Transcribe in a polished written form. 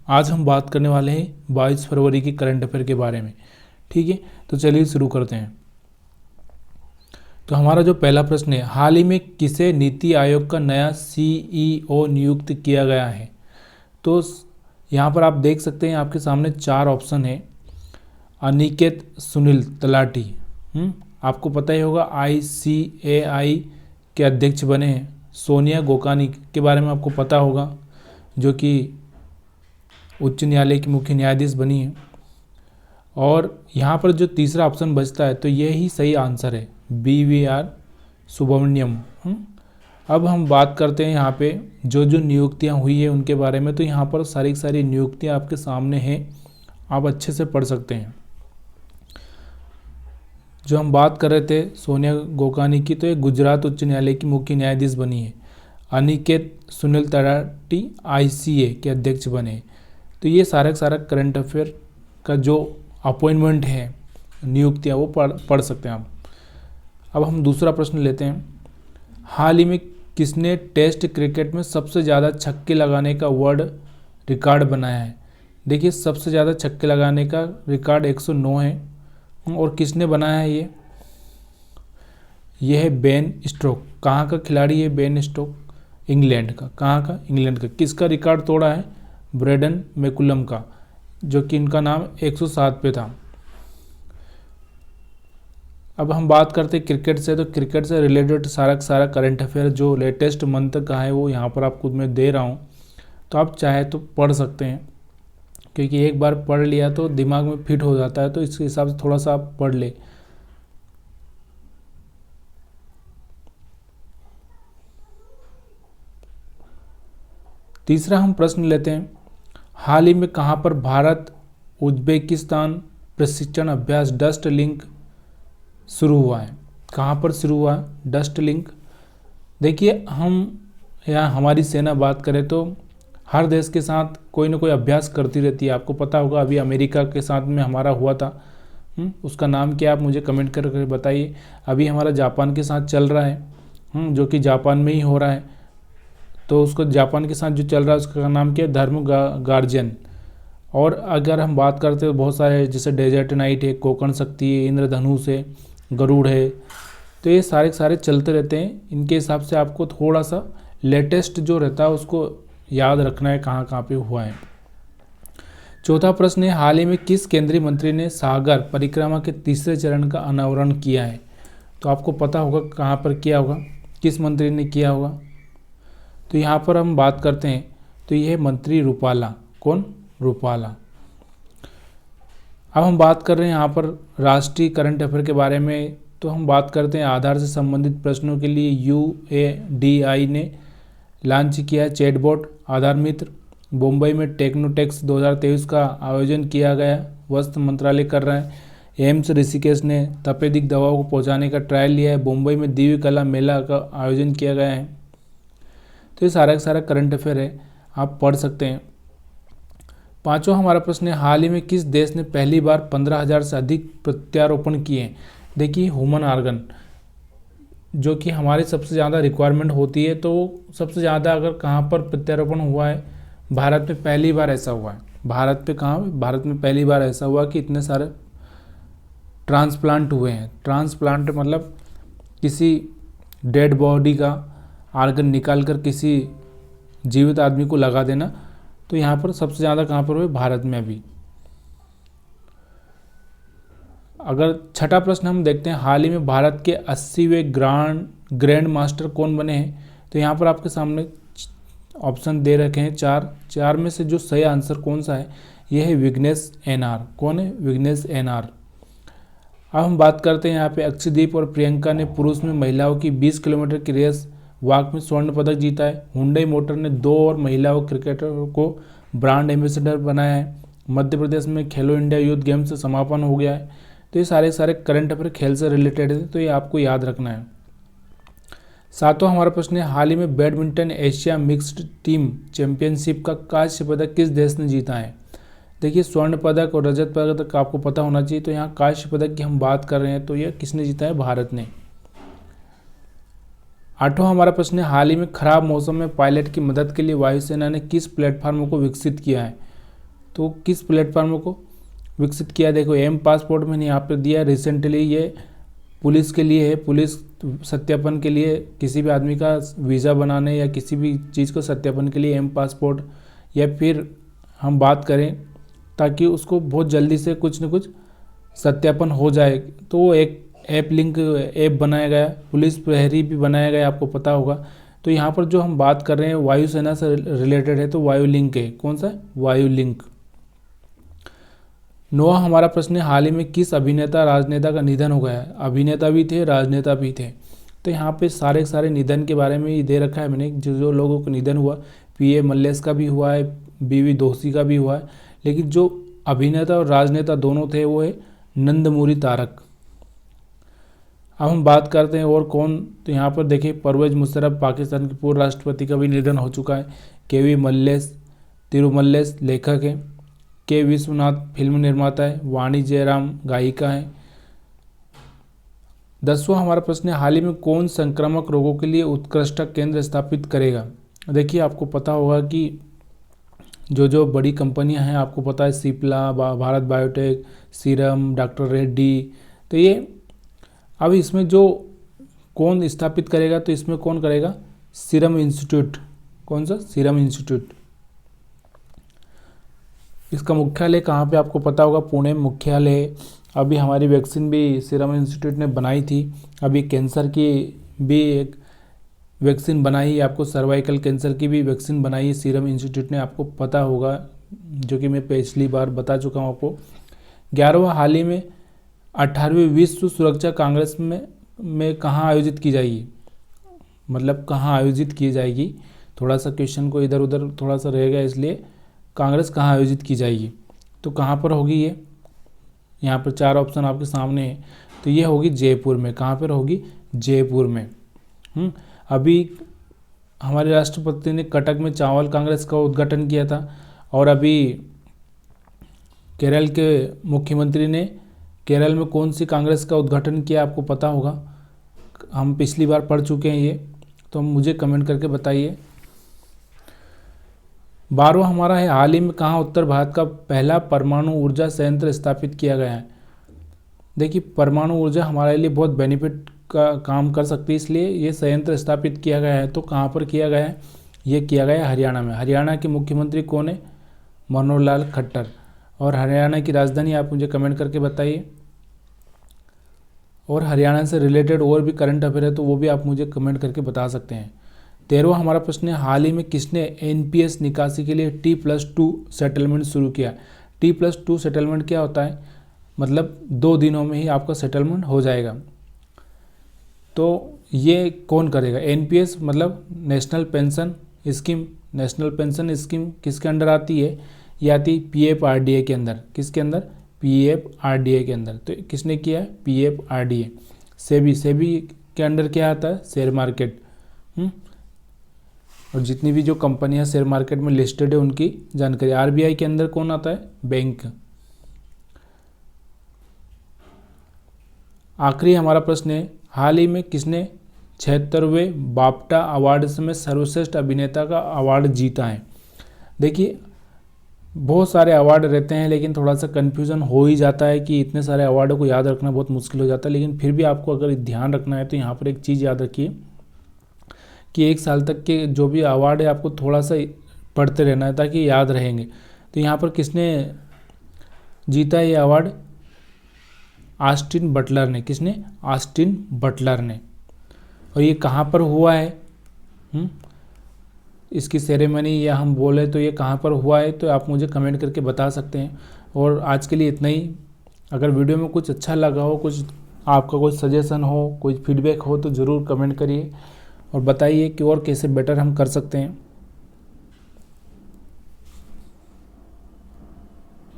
आज हम बात करने वाले हैं 22 फरवरी की करंट अफेयर के बारे में। ठीक है, तो चलिए शुरू करते हैं। तो हमारा जो पहला प्रश्न है, हाल ही में किसे नीति आयोग का नया CEO नियुक्त किया गया है? तो यहाँ पर आप देख सकते हैं, आपके सामने 4 ऑप्शन है। अनिकेत सुनील तलाटी, आपको पता ही होगा ICAI के अध्यक्ष बने हैं। सोनिया गोकानी के बारे में आपको पता होगा, जो कि उच्च न्यायालय की मुख्य न्यायाधीश बनी है। और यहाँ पर जो तीसरा ऑप्शन बचता है, तो यही सही आंसर है, BVR सुब्रमण्यम। अब हम बात करते हैं यहाँ पे जो नियुक्तियाँ हुई है उनके बारे में। तो यहाँ पर सारी की सारी नियुक्तियाँ आपके सामने हैं, आप अच्छे से पढ़ सकते हैं। जो हम बात कर रहे थे सोनिया गोकानी की, तो ये गुजरात उच्च न्यायालय की मुख्य न्यायाधीश बनी है। अनिकेत सुनील तलाटी ICA के अध्यक्ष बने। तो ये सारा करंट अफेयर का जो अपॉइंटमेंट है, नियुक्तियाँ, वो पढ़ सकते हैं आप। अब हम दूसरा प्रश्न लेते हैं। हाल ही में किसने टेस्ट क्रिकेट में सबसे ज़्यादा छक्के लगाने का वर्ल्ड रिकॉर्ड बनाया है? देखिए, सबसे ज़्यादा छक्के लगाने का रिकॉर्ड 109 है। और किसने बनाया है ये है बेन स्टोक्स। कहाँ का खिलाड़ी है बेन स्टोक्स? इंग्लैंड का। कहाँ का? इंग्लैंड का। किसका रिकॉर्ड तोड़ा है? ब्रेडन मैकुलम का, जो कि इनका नाम 107 पे था। अब हम बात करते हैं क्रिकेट से। तो क्रिकेट से रिलेटेड सारा करंट अफेयर जो लेटेस्ट मंथ का है, वो यहाँ पर आपको मैं दे रहा हूँ। तो आप चाहे तो पढ़ सकते हैं, क्योंकि एक बार पढ़ लिया तो दिमाग में फिट हो जाता है। तो इसके हिसाब से थोड़ा सा आप पढ़ ले। तीसरा हम प्रश्न लेते हैं। हाल ही में कहाँ पर भारत उज्बेकिस्तान प्रशिक्षण अभ्यास डस्ट लिंक शुरू हुआ है? कहाँ पर शुरू हुआ है डस्ट लिंक? देखिए, हम यहाँ हमारी सेना बात करें तो हर देश के साथ कोई ना कोई अभ्यास करती रहती है। आपको पता होगा, अभी अमेरिका के साथ में हमारा हुआ था। उसका नाम क्या, आप मुझे कमेंट करके बताइए। अभी हमारा जापान के साथ चल रहा है, जो कि जापान में ही हो रहा है। तो उसको जापान के साथ जो चल रहा है उसका नाम क्या है? धर्म गार्जियन। और अगर हम बात करते हैं, बहुत सारे जैसे डेजर्ट नाइट है, कोकण शक्ति है, इंद्रधनुष है, गरुड़ है। तो ये सारे चलते रहते हैं। इनके हिसाब से आपको थोड़ा सा लेटेस्ट जो रहता है उसको याद रखना है, कहाँ कहाँ पे हुआ है। चौथा प्रश्न है, हाल ही में किस केंद्रीय मंत्री ने सागर परिक्रमा के तीसरे चरण का अनावरण किया है? तो आपको पता होगा कहाँ पर किया होगा, किस मंत्री ने किया होगा। तो यहाँ पर हम बात करते हैं, तो यह है मंत्री रूपाला। कौन? रूपाला। अब हम बात कर रहे हैं यहाँ पर राष्ट्रीय करंट अफेयर के बारे में। तो हम बात करते हैं आधार से संबंधित प्रश्नों के लिए UADI ने लॉन्च किया है चैटबॉट आधार मित्र। मुंबई में टेक्नोटेक्स 2023 का आयोजन किया गया, वस्त्र मंत्रालय कर रहा है। एम्स ऋषिकेश ने तपेदिक दवाओं को पहुंचाने का ट्रायल लिया है। मुंबई में दिव्य कला मेला का आयोजन किया गया है। तो ये सारा करंट अफेयर है, आप पढ़ सकते हैं। पांचवा हमारा प्रश्न है, हाल ही में किस देश ने पहली बार 15,000 से अधिक प्रत्यारोपण किए हैं? देखिए, ह्यूमन आर्गन, जो कि हमारी सबसे ज़्यादा रिक्वायरमेंट होती है। तो सबसे ज़्यादा अगर कहाँ पर प्रत्यारोपण हुआ है? भारत में पहली बार ऐसा हुआ है। भारत पे कहाँ? भारत में पहली बार ऐसा हुआ कि इतने सारे ट्रांसप्लांट हुए हैं। ट्रांसप्लांट मतलब किसी डेड बॉडी का आर्गन निकाल कर किसी जीवित आदमी को लगा देना। तो यहाँ पर सबसे ज़्यादा कहाँ पर हुए? भारत में। अभी अगर छठा प्रश्न हम देखते हैं, हाल ही में भारत के 80वें ग्रैंड मास्टर कौन बने हैं? तो यहाँ पर आपके सामने ऑप्शन दे रखे हैं चार में से जो सही आंसर कौन सा है? यह है विघ्नेश NR। कौन है? विघ्नेश NR। अब हम बात करते हैं यहाँ पे अक्षयदीप और प्रियंका ने पुरुष में महिलाओं की 20 किलोमीटर की रेस वॉक में स्वर्ण पदक जीता है। हुंडई मोटर ने 2 और महिलाओं क्रिकेटरों को ब्रांड एम्बेसडर बनाया है। मध्य प्रदेश में खेलो इंडिया यूथ गेम्स से समापन हो गया है। तो ये सारे करंट अफेयर खेल से रिलेटेड है, तो ये आपको याद रखना है। सातवां हमारा प्रश्न है, हाल ही में badminton Asia mixed team championship का कांस्य पदक किस देश ने जीता है? देखिए, स्वर्ण पदक और रजत पदक आपको पता होना चाहिए। तो यहाँ कांस्य पदक की हम बात कर रहे हैं, तो यह किसने जीता है? भारत ने। आठवां हमारा प्रश्न है, हाल ही में खराब मौसम में पायलट की मदद के लिए वायुसेना ने किस प्लेटफॉर्म को विकसित किया है? तो किस प्लेटफॉर्म को विकसित किया? देखो एम पासपोर्ट मैंने यहाँ पर दिया रिसेंटली, ये पुलिस के लिए है, पुलिस सत्यापन के लिए, किसी भी आदमी का वीज़ा बनाने या किसी भी चीज़ को सत्यापन के लिए एम पासपोर्ट, या फिर हम बात करें ताकि उसको बहुत जल्दी से कुछ न कुछ सत्यापन हो जाए, तो वो एक ऐप बनाया गया, पुलिस प्रहरी भी बनाया गया, आपको पता होगा। तो यहाँ पर जो हम बात कर रहे हैं वायुसेना से रिलेटेड है, तो वायु लिंक है। कौन सा? वायु लिंक। 9 हमारा प्रश्न है, हाल ही में किस अभिनेता राजनेता का निधन हो गया है? अभिनेता भी थे, राजनेता भी थे। तो यहाँ पे सारे निधन के बारे में ही दे रखा है मैंने, जो लोगों का निधन हुआ, पीए मल्लेश का भी हुआ है, बीवी दोषी का भी हुआ है, लेकिन जो अभिनेता और राजनेता दोनों थे वो है नंदमुरी तारक। अब हम बात करते हैं और कौन, तो यहाँ पर देखिए परवेज मुशर्रफ पाकिस्तान के पूर्व राष्ट्रपति का भी निधन हो चुका है। केवी मल्लेश तिरुमल्लेश लेखक है। के विश्वनाथ फिल्म निर्माता है। वाणी जयराम गायिका है। 10वां हमारा प्रश्न है, हाल ही में कौन संक्रामक रोगों के लिए उत्कृष्ट केंद्र स्थापित करेगा? देखिए आपको पता होगा कि जो बड़ी कंपनियां हैं, आपको पता है Cipla, Bharat biotech, serum, doctor Reddy, तो ये अब इसमें जो कौन स्थापित करेगा, तो इसमें कौन करेगा? Serum institute. कौन सा? Serum institute. इसका मुख्यालय कहाँ पे? आपको पता होगा पुणे में मुख्यालय है। अभी हमारी वैक्सीन भी सीरम इंस्टीट्यूट ने बनाई थी। अभी कैंसर की भी एक वैक्सीन बनाई है, आपको सर्वाइकल कैंसर की भी वैक्सीन बनाई है सीरम इंस्टीट्यूट ने, आपको पता होगा, जो कि मैं पिछली बार बता चुका हूँ आपको। 11वां, हाल ही में 18वीं विश्व सुरक्षा कांग्रेस में कहाँ आयोजित की जाएगी? मतलब कहाँ आयोजित की जाएगी? थोड़ा सा क्वेश्चन को इधर उधर थोड़ा सा रहेगा, इसलिए कांग्रेस कहाँ आयोजित की जाएगी, तो कहाँ पर होगी ये? यहाँ पर 4 ऑप्शन आपके सामने है। तो ये होगी जयपुर में। कहाँ पर होगी? जयपुर में। अभी हमारे राष्ट्रपति ने कटक में चावल कांग्रेस का उद्घाटन किया था, और अभी केरल के मुख्यमंत्री ने केरल में कौन सी कांग्रेस का उद्घाटन किया, आपको पता होगा, हम पिछली बार पढ़ चुके हैं ये, तो मुझे कमेंट करके बताइए। 12वां हमारा है, हाल ही में कहाँ उत्तर भारत का पहला परमाणु ऊर्जा संयंत्र स्थापित किया गया है? देखिए परमाणु ऊर्जा हमारे लिए बहुत बेनिफिट का काम कर सकती है, इसलिए ये संयंत्र स्थापित किया गया है। तो कहाँ पर किया गया है? ये किया गया है हरियाणा में। हरियाणा के मुख्यमंत्री कौन है? मनोहर लाल खट्टर। और हरियाणा की राजधानी आप मुझे कमेंट करके बताइए। और हरियाणा से रिलेटेड और भी करंट अफेयर है तो वो भी आप मुझे कमेंट करके बता सकते हैं। 13वां हमारा प्रश्न है, हाल ही में किसने एनपीएस निकासी के लिए T+2 सेटलमेंट शुरू किया? T+2 सेटलमेंट क्या होता है? मतलब 2 दिनों में ही आपका सेटलमेंट हो जाएगा। तो ये कौन करेगा? एनपीएस मतलब national pension scheme. National pension scheme किसके अंडर आती है? ये आती है पीएफआरडीए के अंदर। किसके अंदर? पीएफआरडीए के अंदर। तो किसने किया है? पीएफआरडीए। सेबी के अंडर क्या आता है? Share market. और जितनी भी जो कंपनियां शेयर मार्केट में लिस्टेड है उनकी जानकारी। आरबीआई के अंदर कौन आता है? बैंक। आखिरी हमारा प्रश्न है, हाल ही में किसने 76वें बाफ्टा अवार्ड में सर्वश्रेष्ठ अभिनेता का अवार्ड जीता है? देखिए बहुत सारे अवार्ड रहते हैं, लेकिन थोड़ा सा कन्फ्यूज़न हो ही जाता है कि इतने सारे अवार्डों को याद रखना बहुत मुश्किल हो जाता है। लेकिन फिर भी आपको अगर ध्यान रखना है तो यहाँ पर एक चीज़ याद रखिए कि 1 साल तक के जो भी अवार्ड है आपको थोड़ा सा पढ़ते रहना है ताकि याद रहेंगे। तो यहाँ पर किसने जीता है ये अवार्ड? ऑस्टिन बटलर ने। किसने? ऑस्टिन बटलर ने। और ये कहाँ पर हुआ है? इसकी सेरेमनी या हम बोले तो ये कहाँ पर हुआ है, तो आप मुझे कमेंट करके बता सकते हैं। और आज के लिए इतना ही। अगर वीडियो में कुछ अच्छा लगा हो, कुछ आपका कोई सजेशन हो, कोई फीडबैक हो तो ज़रूर कमेंट करिए और बताइए कि और कैसे बेटर हम कर सकते हैं।